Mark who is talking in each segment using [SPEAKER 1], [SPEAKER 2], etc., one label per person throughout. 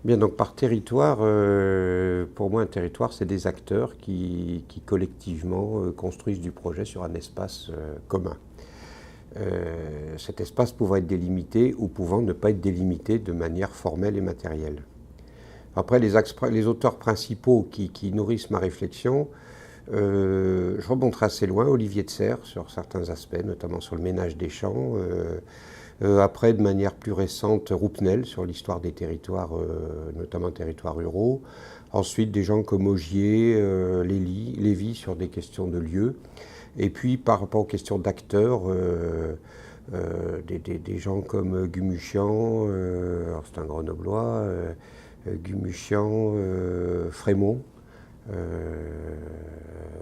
[SPEAKER 1] Bien, donc par territoire, pour moi, un territoire, c'est des acteurs qui collectivement construisent du projet sur un espace commun. Cet espace pouvant être délimité ou pouvant ne pas être délimité de manière formelle et matérielle. Après, les auteurs principaux qui nourrissent ma réflexion, je remonterai assez loin, Olivier de Serres sur certains aspects, notamment sur le ménage des champs. Après, de manière plus récente, Roupnel sur l'histoire des territoires, notamment territoires ruraux. Ensuite, des gens comme Augier, Lévy sur des questions de lieux. Et puis, par rapport aux questions d'acteurs, des gens comme Gumuchian, alors c'est un grenoblois, Gumuchian, Frémont.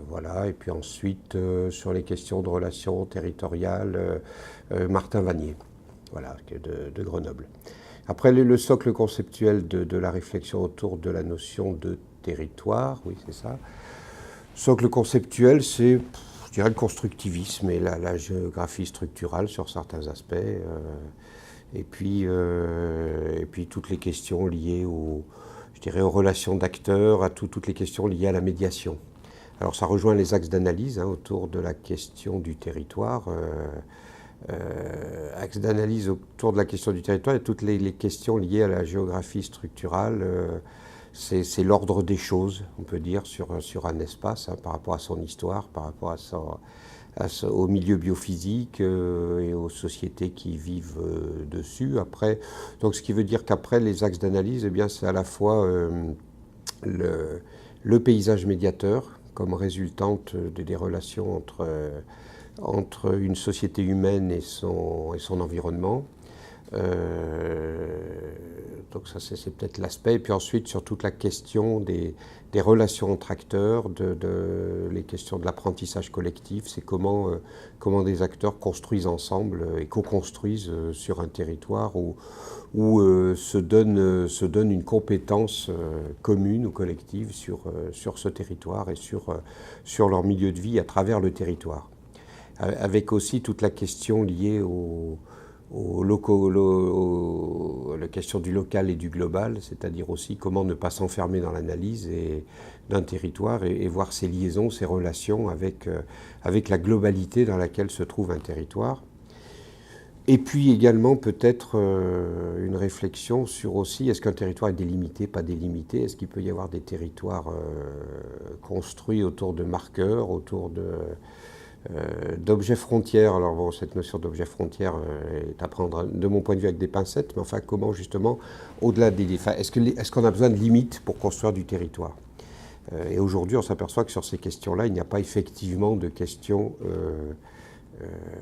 [SPEAKER 1] Voilà, et puis ensuite, sur les questions de relations territoriales, Martin Vanier, voilà, de Grenoble. Après, le socle conceptuel de la réflexion autour de la notion de territoire, oui, c'est ça. Socle conceptuel, c'est, je dirais, le constructivisme et la géographie structurale sur certains aspects. Et puis toutes les questions liées je dirais, aux relations d'acteurs, à toutes les questions liées à la médiation. Alors ça rejoint les axes d'analyse autour de la question du territoire. Axe d'analyse autour de la question du territoire et toutes les questions liées à la géographie structurale. C'est l'ordre des choses, on peut dire, sur un espace, par rapport à son histoire, par rapport au milieu biophysique et aux sociétés qui vivent dessus. Après, donc ce qui veut dire qu'après, les axes d'analyse, eh bien, c'est à la fois le paysage médiateur, comme résultante des relations entre une société humaine et son environnement. Donc ça c'est peut-être l'aspect. Et puis ensuite sur toute la question des relations entre acteurs, les questions de l'apprentissage collectif, c'est comment des acteurs construisent ensemble et co-construisent sur un territoire où se donne une compétence commune ou collective sur ce territoire et sur leur milieu de vie à travers le territoire. Avec aussi toute la question liée la question du local et du global, c'est-à-dire aussi comment ne pas s'enfermer dans l'analyse d'un territoire et voir ses liaisons, ses relations avec la globalité dans laquelle se trouve un territoire. Et puis également peut-être une réflexion sur aussi, est-ce qu'un territoire est délimité, pas délimité? Est-ce qu'il peut y avoir des territoires construits autour de marqueurs, autour d'objets frontières? Alors bon, cette notion d'objet frontière est à prendre de mon point de vue avec des pincettes, mais enfin comment justement, au-delà est-ce qu'on a besoin de limites pour construire du territoire? Et aujourd'hui, on s'aperçoit que sur ces questions-là, il n'y a pas effectivement de questions,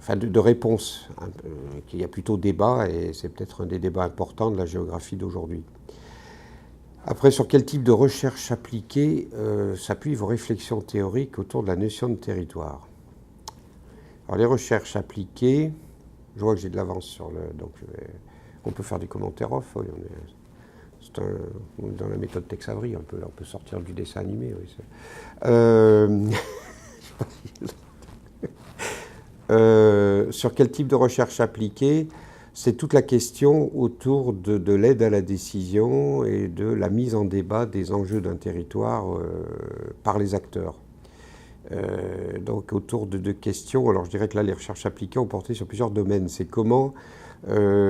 [SPEAKER 1] de réponses, qu'il y a plutôt débat, et c'est peut-être un des débats importants de la géographie d'aujourd'hui. Après, sur quel type de recherche appliquée s'appuient vos réflexions théoriques autour de la notion de territoire? Alors les recherches appliquées, je vois que j'ai de l'avance sur donc on peut faire des commentaires off, oui, dans la méthode Tex Avery, on peut sortir du dessin animé. Oui, sur quel type de recherche appliquée? C'est toute la question autour de l'aide à la décision et de la mise en débat des enjeux d'un territoire par les acteurs. Donc autour de deux questions, alors je dirais que là les recherches appliquées ont porté sur plusieurs domaines. C'est comment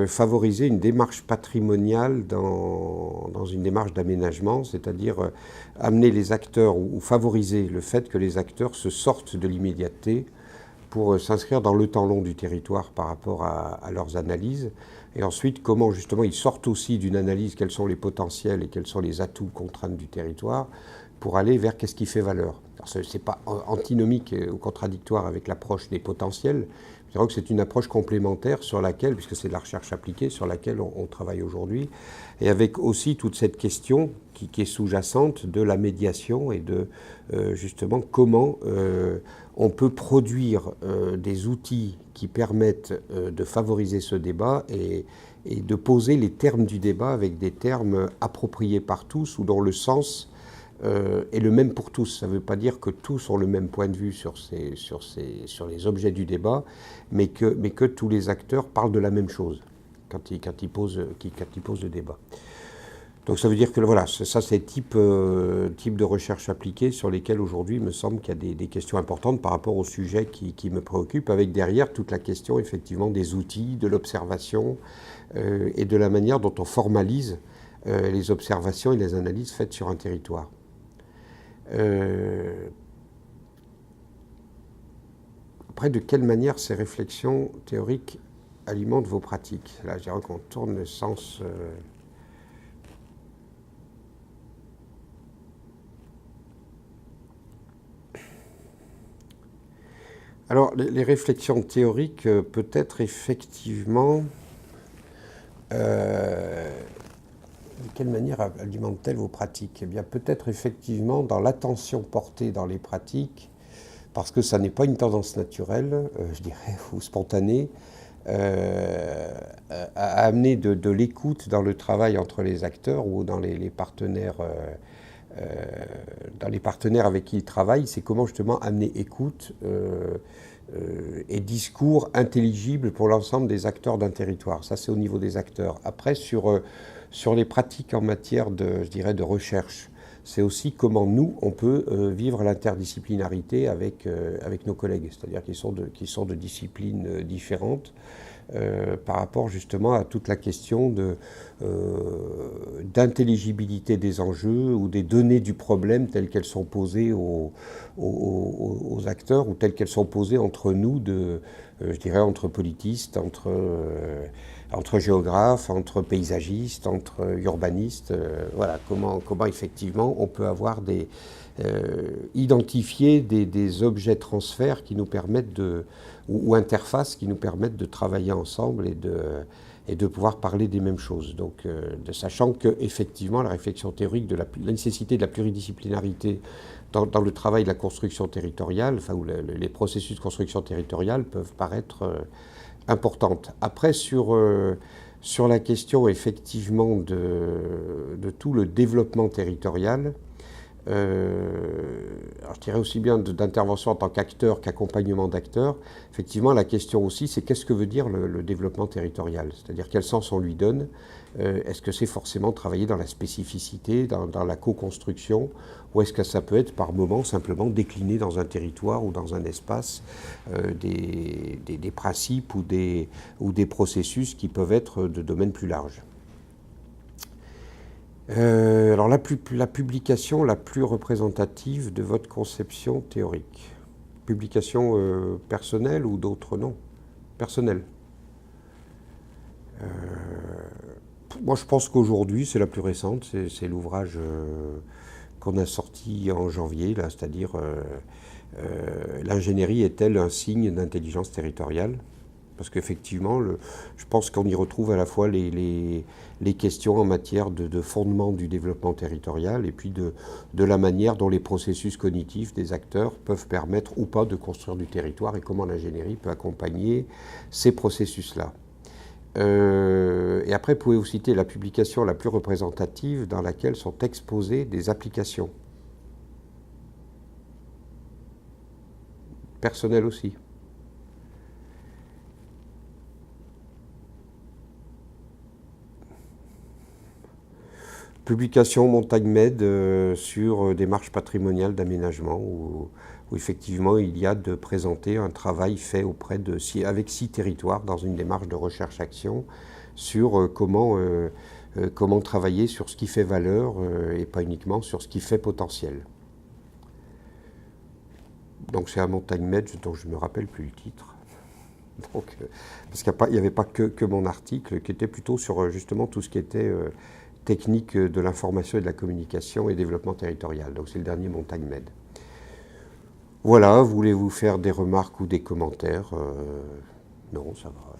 [SPEAKER 1] favoriser une démarche patrimoniale dans une démarche d'aménagement, c'est-à-dire amener les acteurs ou favoriser le fait que les acteurs se sortent de l'immédiateté pour s'inscrire dans le temps long du territoire par rapport à leurs analyses. Et ensuite, comment justement ils sortent aussi d'une analyse, quels sont les potentiels et quels sont les atouts, contraintes du territoire, pour aller vers qu'est-ce qui fait valeur. Ce n'est pas antinomique ou contradictoire avec l'approche des potentiels. Je dirais que c'est une approche complémentaire sur laquelle, puisque c'est de la recherche appliquée, sur laquelle on travaille aujourd'hui, et avec aussi toute cette question qui est sous-jacente de la médiation et de justement comment on peut produire des outils qui permettent de favoriser ce débat et de poser les termes du débat avec des termes appropriés par tous ou dont le sens est le même pour tous. Ça ne veut pas dire que tous ont le même point de vue sur les objets du débat, mais que tous les acteurs parlent de la même chose quand ils posent le débat. Donc ça veut dire que voilà, ça c'est type de recherche appliquée sur lesquels aujourd'hui il me semble qu'il y a des questions importantes par rapport au sujet qui me préoccupe, avec derrière toute la question effectivement des outils, de l'observation et de la manière dont on formalise les observations et les analyses faites sur un territoire. Après, de quelle manière ces réflexions théoriques alimentent vos pratiques? Là, je dirais qu'on tourne le sens... Alors, les réflexions théoriques, peut-être effectivement... de quelle manière alimentent-elles vos pratiques? Eh bien, peut-être effectivement dans l'attention portée dans les pratiques, parce que ça n'est pas une tendance naturelle, je dirais, ou spontanée, à amener de l'écoute dans le travail entre les acteurs ou dans les partenaires, avec qui ils travaillent. C'est comment justement amener écoute et discours intelligibles pour l'ensemble des acteurs d'un territoire. Ça, c'est au niveau des acteurs. Après, sur les pratiques en matière de, je dirais, de recherche, c'est aussi comment nous, on peut vivre l'interdisciplinarité avec nos collègues, c'est-à-dire qu'ils sont de disciplines différentes, par rapport justement à toute la question d'intelligibilité des enjeux ou des données du problème telles qu'elles sont posées aux acteurs ou telles qu'elles sont posées entre nous, je dirais entre politistes, entre géographes, entre paysagistes, entre urbanistes. Voilà, comment effectivement on peut avoir identifier des objets transferts qui nous permettent ou interfaces qui nous permettent de travailler ensemble et de pouvoir parler des mêmes choses. Donc, sachant que effectivement la réflexion théorique de la nécessité de la pluridisciplinarité dans le travail de la construction territoriale, enfin, où les processus de construction territoriale peuvent paraître importantes. Après, sur la question effectivement de tout le développement territorial, alors je dirais aussi bien d'intervention en tant qu'acteur qu'accompagnement d'acteurs. Effectivement, la question aussi, c'est qu'est-ce que veut dire le développement territorial? C'est-à-dire quel sens on lui donne? Est-ce que c'est forcément travailler dans la spécificité, dans la co-construction, ou est-ce que ça peut être par moment simplement décliner dans un territoire ou dans un espace des principes ou des processus qui peuvent être de domaine plus large? Alors la publication la plus représentative de votre conception théorique. Publication personnelle ou d'autres? Non, personnelle. Moi je pense qu'aujourd'hui c'est la plus récente, c'est l'ouvrage qu'on a sorti en janvier, là, c'est-à-dire l'ingénierie est-elle un signe d'intelligence territoriale? Parce qu'effectivement, je pense qu'on y retrouve à la fois les questions en matière de fondement du développement territorial et puis de la manière dont les processus cognitifs des acteurs peuvent permettre ou pas de construire du territoire et comment l'ingénierie peut accompagner ces processus-là. Et après, vous pouvez vous citer la publication la plus représentative dans laquelle sont exposées des applications. Personnelles aussi. Publication Montagne Med sur démarche patrimoniale d'aménagement où effectivement il y a de présenter un travail fait avec 6 territoires dans une démarche de recherche-action sur comment travailler sur ce qui fait valeur et pas uniquement sur ce qui fait potentiel. Donc c'est à Montagne Med dont je ne me rappelle plus le titre. Donc, parce qu'il n'y avait pas que mon article qui était plutôt sur justement tout ce qui était technique de l'information et de la communication et développement territorial. Donc c'est le dernier Montagne Med. Voilà, voulez-vous faire des remarques ou des commentaires? Non, ça va.